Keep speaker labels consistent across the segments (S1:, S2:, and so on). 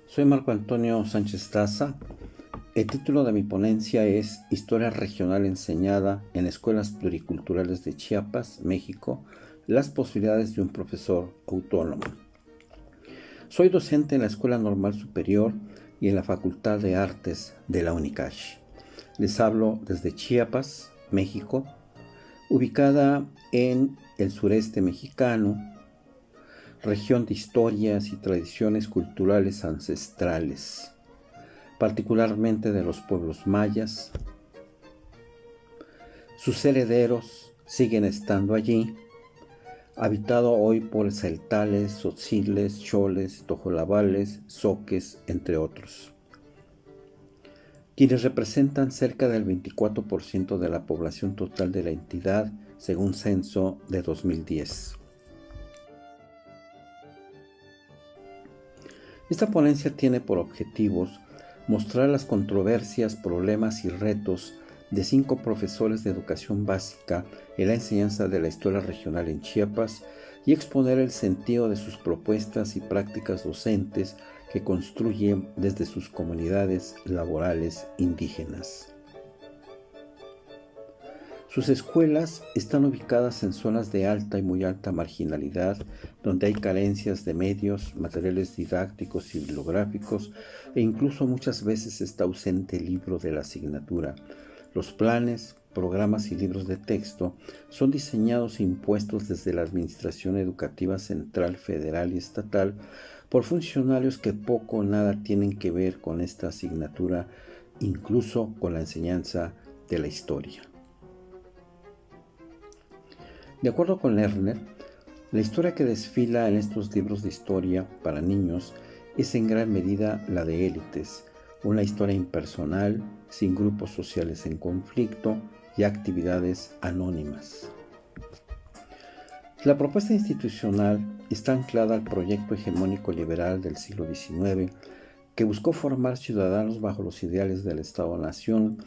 S1: Soy Marco Antonio Sánchez Taza. El título de mi ponencia es Historia regional enseñada en escuelas pluriculturales de Chiapas, México, las posibilidades de un profesor autónomo. Soy docente en la Escuela Normal Superior y en la Facultad de Artes de la UNICACH. Les hablo desde Chiapas, México, ubicada en el sureste mexicano, región de historias y tradiciones culturales ancestrales, particularmente de los pueblos mayas. Sus herederos siguen estando allí, habitado hoy por celtales, tzotziles, choles, tojolabales, zoques, entre otros, quienes representan cerca del 24% de la población total de la entidad, según censo de 2010. Esta ponencia tiene por objetivos mostrar las controversias, problemas y retos de 5 profesores de educación básica en la enseñanza de la historia regional en Chiapas y exponer el sentido de sus propuestas y prácticas docentes que construyen desde sus comunidades laborales indígenas. Sus escuelas están ubicadas en zonas de alta y muy alta marginalidad, donde hay carencias de medios, materiales didácticos y bibliográficos, e incluso muchas veces está ausente el libro de la asignatura. Los planes, programas y libros de texto son diseñados e impuestos desde la Administración Educativa Central, Federal y Estatal por funcionarios que poco o nada tienen que ver con esta asignatura, incluso con la enseñanza de la historia. De acuerdo con Lerner, la historia que desfila en estos libros de historia para niños es en gran medida la de élites, una historia impersonal, sin grupos sociales en conflicto y actividades anónimas. La propuesta institucional está anclada al proyecto hegemónico liberal del siglo XIX, que buscó formar ciudadanos bajo los ideales del Estado-Nación,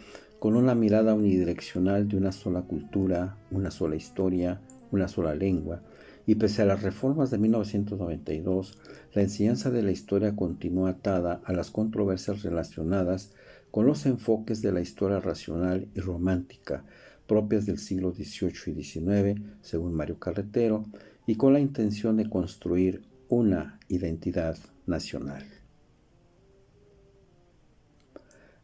S1: con una mirada unidireccional de una sola cultura, una sola historia, una sola lengua, y pese a las reformas de 1992, la enseñanza de la historia continúa atada a las controversias relacionadas con los enfoques de la historia racional y romántica, propias del siglo XVIII y XIX, según Mario Carretero, y con la intención de construir una identidad nacional.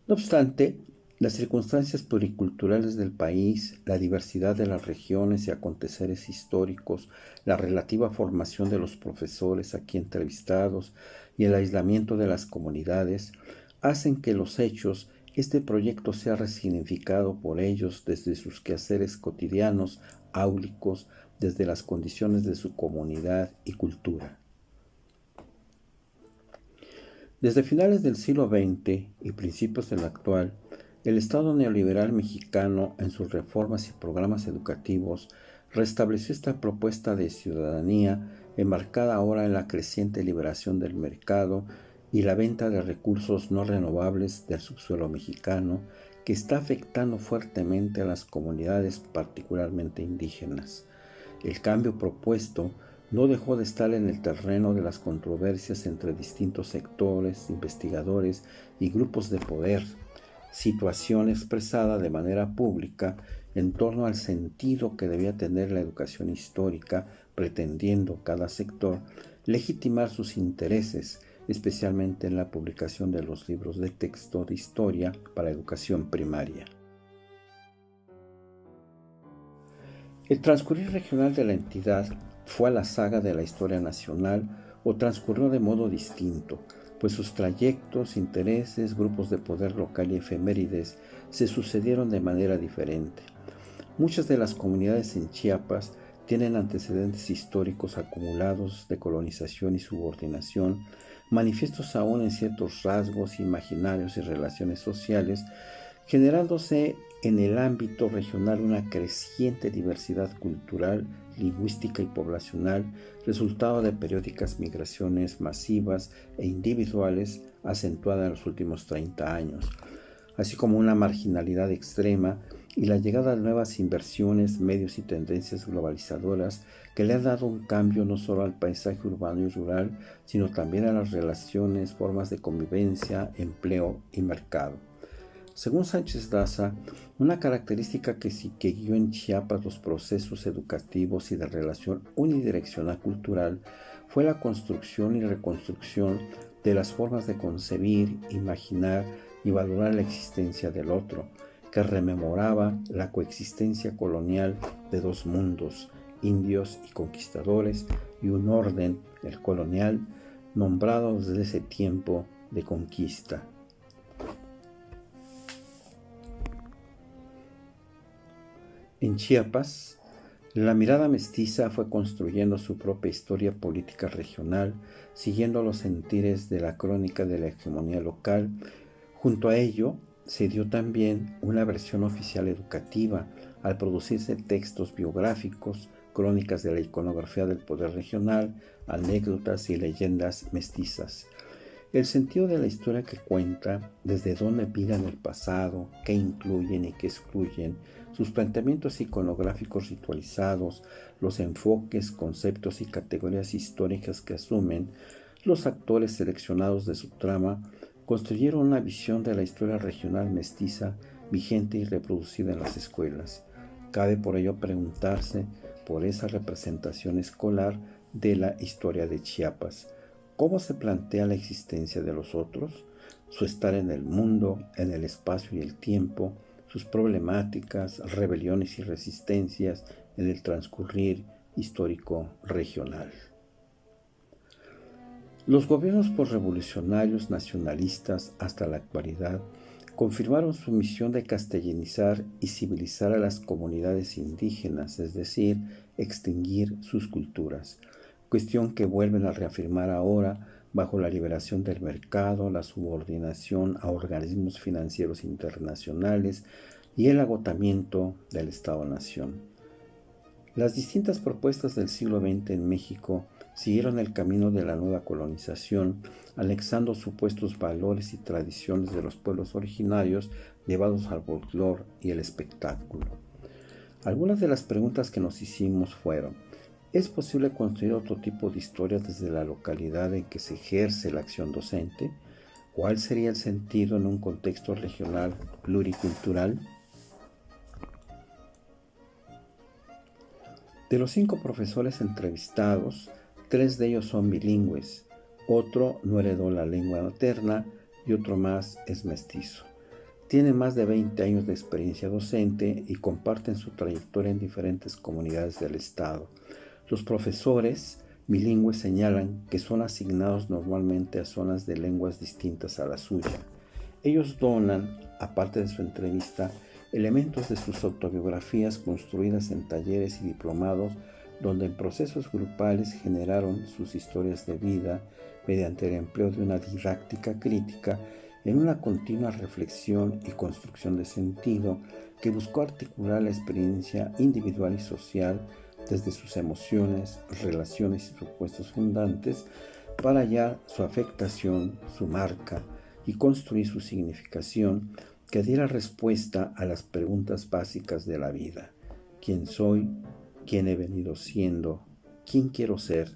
S1: No obstante, las circunstancias pluriculturales del país, la diversidad de las regiones y aconteceres históricos, la relativa formación de los profesores aquí entrevistados y el aislamiento de las comunidades hacen que los hechos, este proyecto sea resignificado por ellos desde sus quehaceres cotidianos, áulicos, desde las condiciones de su comunidad y cultura. Desde finales del siglo XX y principios del actual, el Estado neoliberal mexicano, en sus reformas y programas educativos, restableció esta propuesta de ciudadanía enmarcada ahora en la creciente liberación del mercado y la venta de recursos no renovables del subsuelo mexicano, que está afectando fuertemente a las comunidades particularmente indígenas. El cambio propuesto no dejó de estar en el terreno de las controversias entre distintos sectores, investigadores y grupos de poder, situación expresada de manera pública en torno al sentido que debía tener la educación histórica, pretendiendo cada sector legitimar sus intereses, especialmente en la publicación de los libros de texto de historia para educación primaria. El transcurrir regional de la entidad fue a la saga de la historia nacional o transcurrió de modo distinto, pues sus trayectos, intereses, grupos de poder local y efemérides se sucedieron de manera diferente. Muchas de las comunidades en Chiapas tienen antecedentes históricos acumulados de colonización y subordinación, manifiestos aún en ciertos rasgos imaginarios y relaciones sociales, generándose en el ámbito regional una creciente diversidad cultural, lingüística y poblacional, resultado de periódicas migraciones masivas e individuales acentuadas en los últimos 30 años, así como una marginalidad extrema y la llegada de nuevas inversiones, medios y tendencias globalizadoras que le han dado un cambio no solo al paisaje urbano y rural, sino también a las relaciones, formas de convivencia, empleo y mercado. Según Sánchez Daza, una característica que guió en Chiapas los procesos educativos y de relación unidireccional cultural fue la construcción y reconstrucción de las formas de concebir, imaginar y valorar la existencia del otro, que rememoraba la coexistencia colonial de dos mundos, indios y conquistadores, y un orden, el colonial, nombrado desde ese tiempo de conquista. En Chiapas, la mirada mestiza fue construyendo su propia historia política regional, siguiendo los sentires de la crónica de la hegemonía local. Junto a ello, se dio también una versión oficial educativa, al producirse textos biográficos, crónicas de la iconografía del poder regional, anécdotas y leyendas mestizas. El sentido de la historia que cuenta, desde dónde miran el pasado, qué incluyen y qué excluyen, sus planteamientos iconográficos ritualizados, los enfoques, conceptos y categorías históricas que asumen, los actores seleccionados de su trama, construyeron una visión de la historia regional mestiza vigente y reproducida en las escuelas. Cabe por ello preguntarse por esa representación escolar de la historia de Chiapas. ¿Cómo se plantea la existencia de los otros? Su estar en el mundo, en el espacio y el tiempo, sus problemáticas, rebeliones y resistencias en el transcurrir histórico regional. Los gobiernos posrevolucionarios nacionalistas hasta la actualidad confirmaron su misión de castellanizar y civilizar a las comunidades indígenas, es decir, extinguir sus culturas, cuestión que vuelven a reafirmar ahora bajo la liberación del mercado, la subordinación a organismos financieros internacionales y el agotamiento del Estado-Nación. Las distintas propuestas del siglo XX en México siguieron el camino de la nueva colonización, anexando supuestos valores y tradiciones de los pueblos originarios llevados al folclore y el espectáculo. Algunas de las preguntas que nos hicimos fueron: ¿es posible construir otro tipo de historia desde la localidad en que se ejerce la acción docente? ¿Cuál sería el sentido en un contexto regional pluricultural? De los 5 profesores entrevistados, 3 de ellos son bilingües, otro no heredó la lengua materna y otro más es mestizo. Tienen más de 20 años de experiencia docente y comparten su trayectoria en diferentes comunidades del estado. Los profesores bilingües señalan que son asignados normalmente a zonas de lenguas distintas a la suya. Ellos donan, aparte de su entrevista, elementos de sus autobiografías construidas en talleres y diplomados donde en procesos grupales generaron sus historias de vida mediante el empleo de una didáctica crítica en una continua reflexión y construcción de sentido que buscó articular la experiencia individual y social desde sus emociones, relaciones y supuestos fundantes para hallar su afectación, su marca y construir su significación que diera respuesta a las preguntas básicas de la vida. ¿Quién soy? ¿Quién he venido siendo? ¿Quién quiero ser?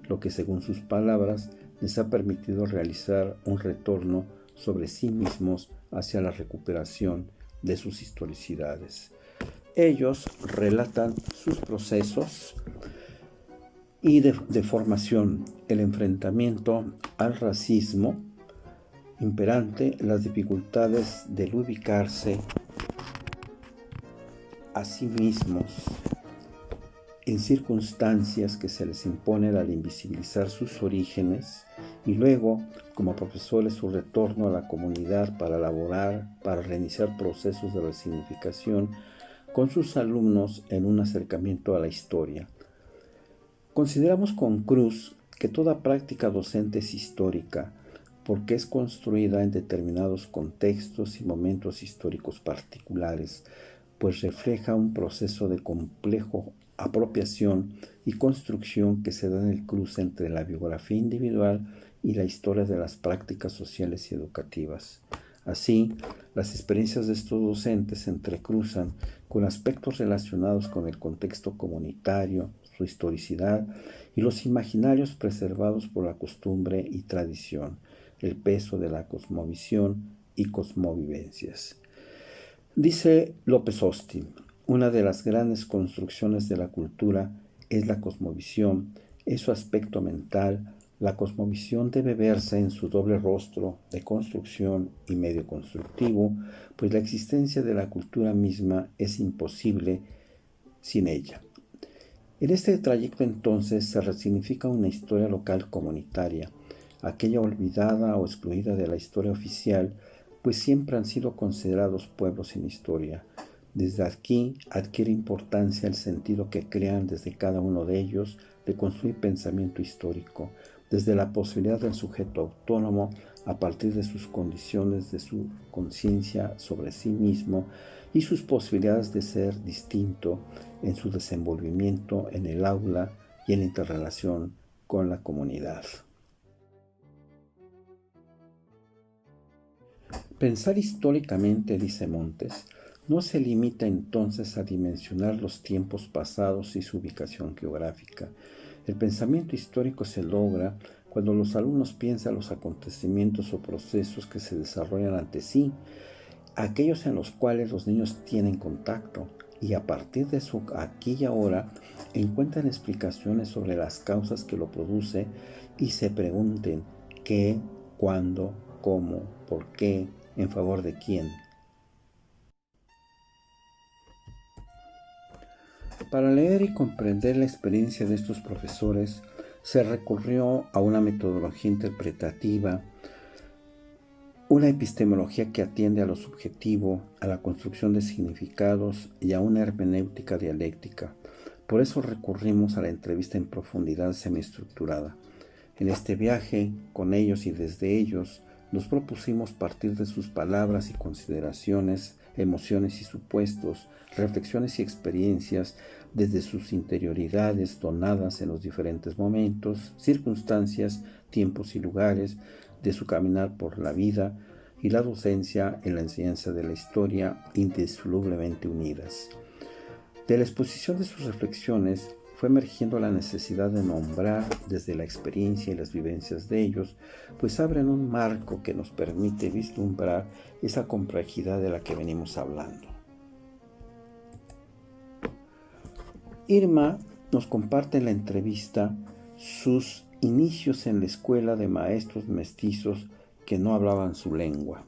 S1: Lo que, según sus palabras, les ha permitido realizar un retorno sobre sí mismos hacia la recuperación de sus historicidades. Ellos relatan sus procesos y de formación, el enfrentamiento al racismo imperante, las dificultades del ubicarse a sí mismos en circunstancias que se les imponen al invisibilizar sus orígenes y luego, como profesores, su retorno a la comunidad para elaborar, para reiniciar procesos de resignificación con sus alumnos en un acercamiento a la historia. Consideramos con Cruz que toda práctica docente es histórica, porque es construida en determinados contextos y momentos históricos particulares, pues refleja un proceso de complejo apropiación y construcción que se da en el cruce entre la biografía individual y la historia de las prácticas sociales y educativas. Así, las experiencias de estos docentes se entrecruzan con aspectos relacionados con el contexto comunitario, su historicidad y los imaginarios preservados por la costumbre y tradición, el peso de la cosmovisión y cosmovivencias. Dice López Austin, una de las grandes construcciones de la cultura es la cosmovisión, es su aspecto mental. La cosmovisión debe verse en su doble rostro de construcción y medio constructivo, pues la existencia de la cultura misma es imposible sin ella. En este trayecto entonces se resignifica una historia local comunitaria, aquella olvidada o excluida de la historia oficial, pues siempre han sido considerados pueblos sin historia. Desde aquí adquiere importancia el sentido que crean desde cada uno de ellos de construir pensamiento histórico, desde la posibilidad del sujeto autónomo a partir de sus condiciones, de su conciencia sobre sí mismo y sus posibilidades de ser distinto en su desenvolvimiento en el aula y en la interrelación con la comunidad. Pensar históricamente, dice Montes, no se limita entonces a dimensionar los tiempos pasados y su ubicación geográfica. El pensamiento histórico se logra cuando los alumnos piensan los acontecimientos o procesos que se desarrollan ante sí, aquellos en los cuales los niños tienen contacto, y a partir de su aquí y ahora encuentran explicaciones sobre las causas que lo produce y se pregunten qué, cuándo, cómo, por qué, en favor de quién. Para leer y comprender la experiencia de estos profesores, se recurrió a una metodología interpretativa, una epistemología que atiende a lo subjetivo, a la construcción de significados y a una hermenéutica dialéctica. Por eso recurrimos a la entrevista en profundidad semiestructurada. En este viaje, con ellos y desde ellos, nos propusimos partir de sus palabras y consideraciones, emociones y supuestos, reflexiones y experiencias, desde sus interioridades donadas en los diferentes momentos, circunstancias, tiempos y lugares de su caminar por la vida y la docencia en la enseñanza de la historia indisolublemente unidas. De la exposición de sus reflexiones fue emergiendo la necesidad de nombrar desde la experiencia y las vivencias de ellos, pues abren un marco que nos permite vislumbrar esa complejidad de la que venimos hablando. Irma nos comparte en la entrevista sus inicios en la escuela de maestros mestizos que no hablaban su lengua.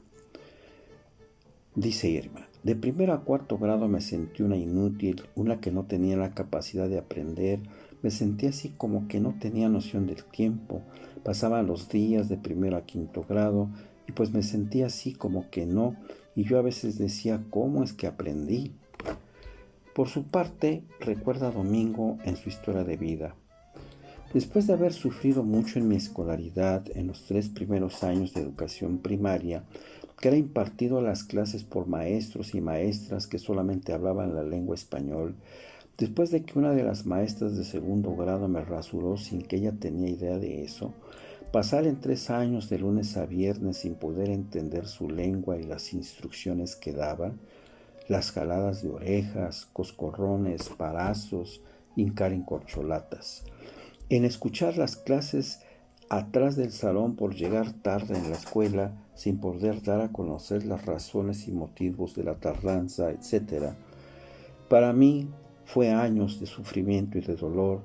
S1: Dice Irma, de primero a cuarto grado me sentí una inútil, una que no tenía la capacidad de aprender, me sentí así como que no tenía noción del tiempo, pasaban los días de primero a quinto grado y pues me sentía así como que no, y yo a veces decía, ¿cómo es que aprendí? Por su parte, recuerda a Domingo en su historia de vida. Después de haber sufrido mucho en mi escolaridad en los 3 primeros años de educación primaria, que era impartido las clases por maestros y maestras que solamente hablaban la lengua español, después de que una de las maestras de segundo grado me rasuró sin que ella tenía idea de eso, pasar en 3 años de lunes a viernes sin poder entender su lengua y las instrucciones que daban, las jaladas de orejas, coscorrones, parazos, hincar en corcholatas, en escuchar las clases atrás del salón por llegar tarde en la escuela sin poder dar a conocer las razones y motivos de la tardanza, etc. Para mí fue años de sufrimiento y de dolor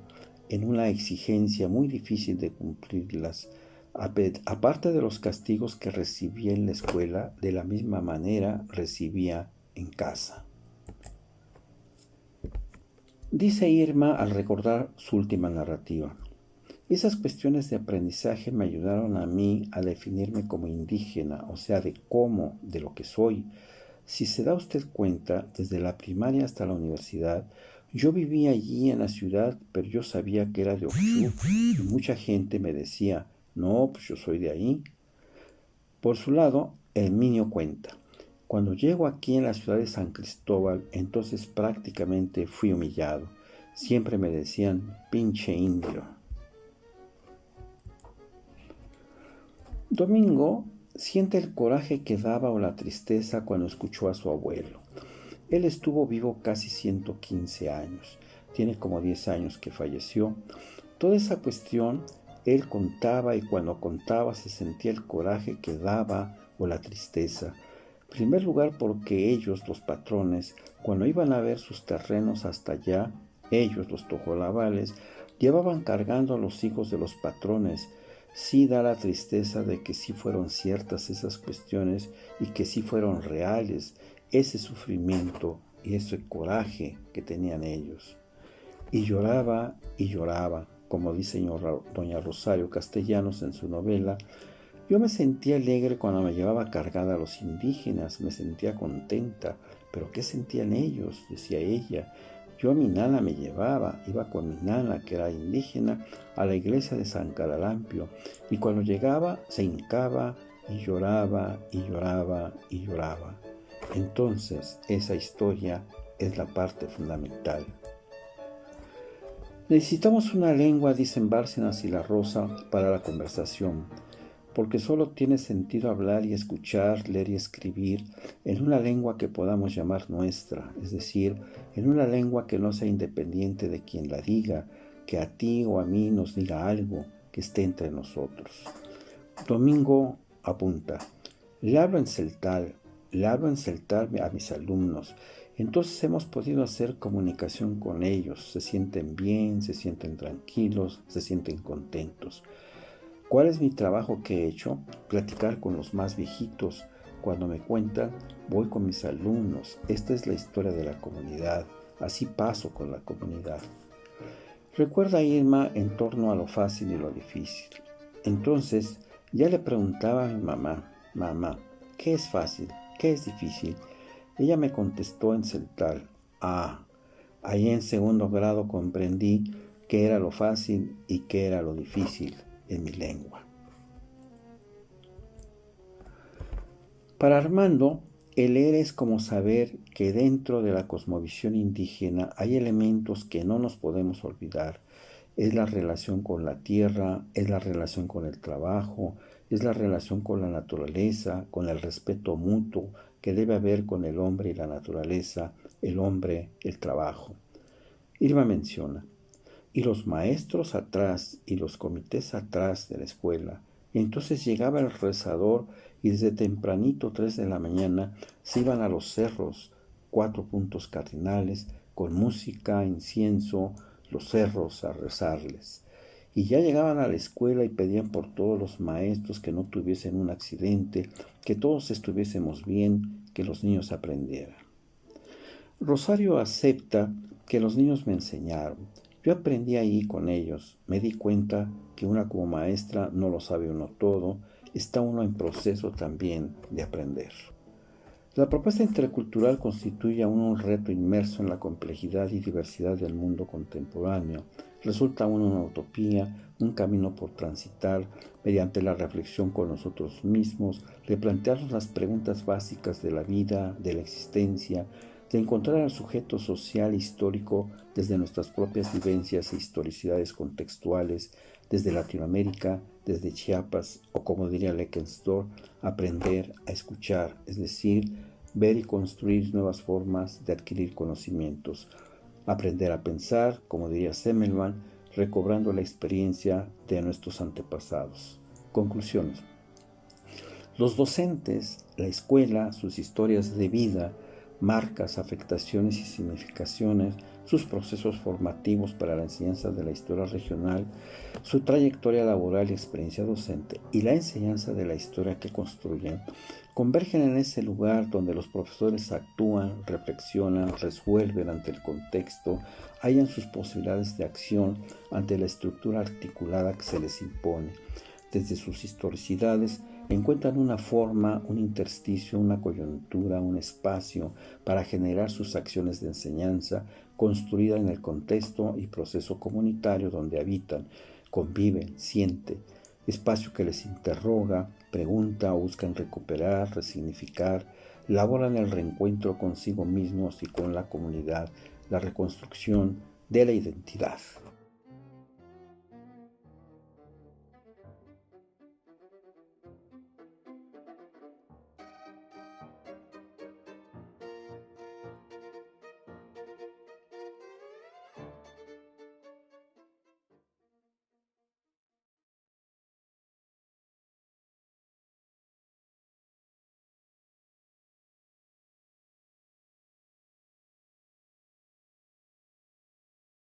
S1: en una exigencia muy difícil de cumplirlas. Aparte de los castigos que recibía en la escuela, de la misma manera recibía en casa. Dice Irma al recordar su última narrativa. Esas cuestiones de aprendizaje me ayudaron a mí a definirme como indígena, o sea, de cómo, de lo que soy. Si se da usted cuenta, desde la primaria hasta la universidad, yo vivía allí en la ciudad, pero yo sabía que era de Oxú, y mucha gente me decía, no, pues yo soy de ahí. Por su lado, Herminio cuenta, cuando llego aquí en la ciudad de San Cristóbal, entonces prácticamente fui humillado. Siempre me decían, pinche indio. Domingo siente el coraje que daba o la tristeza cuando escuchó a su abuelo. Él estuvo vivo casi 115 años, tiene como 10 años que falleció. Toda esa cuestión él contaba, y cuando contaba se sentía el coraje que daba o la tristeza. En primer lugar porque ellos, los patrones, cuando iban a ver sus terrenos hasta allá, ellos, los tojolabales, llevaban cargando a los hijos de los patrones. Sí da la tristeza de que sí fueron ciertas esas cuestiones y que sí fueron reales, ese sufrimiento y ese coraje que tenían ellos. Y lloraba, como dice doña Rosario Castellanos en su novela. Yo me sentía alegre cuando me llevaba cargada a los indígenas, me sentía contenta, pero ¿qué sentían ellos?, decía ella. Yo a mi nana me llevaba, iba con mi nana, que era indígena, a la iglesia de San Caralampio, y cuando llegaba se hincaba y lloraba y lloraba y lloraba. Entonces, esa historia es la parte fundamental. Necesitamos una lengua, dicen Bárcenas y La Rosa, para la conversación, porque solo tiene sentido hablar y escuchar, leer y escribir en una lengua que podamos llamar nuestra, es decir, en una lengua que no sea independiente de quien la diga, que a ti o a mí nos diga algo, que esté entre nosotros. Domingo apunta: le hablo en celtal a mis alumnos. Entonces hemos podido hacer comunicación con ellos, se sienten bien, se sienten tranquilos, se sienten contentos. ¿Cuál es mi trabajo que he hecho? Platicar con los más viejitos. Cuando me cuentan, voy con mis alumnos. Esta es la historia de la comunidad. Así paso con la comunidad. Recuerda Irma en torno a lo fácil y lo difícil. Entonces, ya le preguntaba a mi mamá, ¿qué es fácil? ¿Qué es difícil? Ella me contestó en celtal: ahí en segundo grado comprendí qué era lo fácil y qué era lo difícil en mi lengua. Para Armando, el leer es como saber que dentro de la cosmovisión indígena hay elementos que no nos podemos olvidar. Es la relación con la tierra, es la relación con el trabajo, es la relación con la naturaleza, con el respeto mutuo que debe haber con el hombre y la naturaleza, el hombre, el trabajo. Irma menciona: y los maestros atrás y los comités atrás de la escuela. Y entonces llegaba el rezador y desde tempranito, 3 de la mañana, se iban a los cerros, 4 puntos cardinales, con música, incienso, los cerros a rezarles. Y ya llegaban a la escuela y pedían por todos los maestros que no tuviesen un accidente, que todos estuviésemos bien, que los niños aprendieran. Rosario acepta que los niños me enseñaron. Yo aprendí ahí con ellos. Me di cuenta que una como maestra no lo sabe uno todo. Está uno en proceso también de aprender. La propuesta intercultural constituye aún un reto inmerso en la complejidad y diversidad del mundo contemporáneo. Resulta aún una utopía, un camino por transitar, mediante la reflexión con nosotros mismos, de plantearnos las preguntas básicas de la vida, de la existencia, de encontrar al sujeto social histórico desde nuestras propias vivencias e historicidades contextuales, desde Latinoamérica, desde Chiapas, o como diría Leckensdorf, aprender a escuchar, es decir, ver y construir nuevas formas de adquirir conocimientos, aprender a pensar, como diría Semmelweis, recobrando la experiencia de nuestros antepasados. Conclusiones. Los docentes, la escuela, sus historias de vida, marcas, afectaciones y significaciones, sus procesos formativos para la enseñanza de la historia regional, su trayectoria laboral y experiencia docente y la enseñanza de la historia que construyen, convergen en ese lugar donde los profesores actúan, reflexionan, resuelven ante el contexto, hallan sus posibilidades de acción ante la estructura articulada que se les impone. Desde sus historicidades encuentran una forma, un intersticio, una coyuntura, un espacio para generar sus acciones de enseñanza construida en el contexto y proceso comunitario donde habitan, conviven, sienten, espacio que les interroga, pregunta o buscan recuperar, resignificar, laboran el reencuentro consigo mismos y con la comunidad, la reconstrucción de la identidad.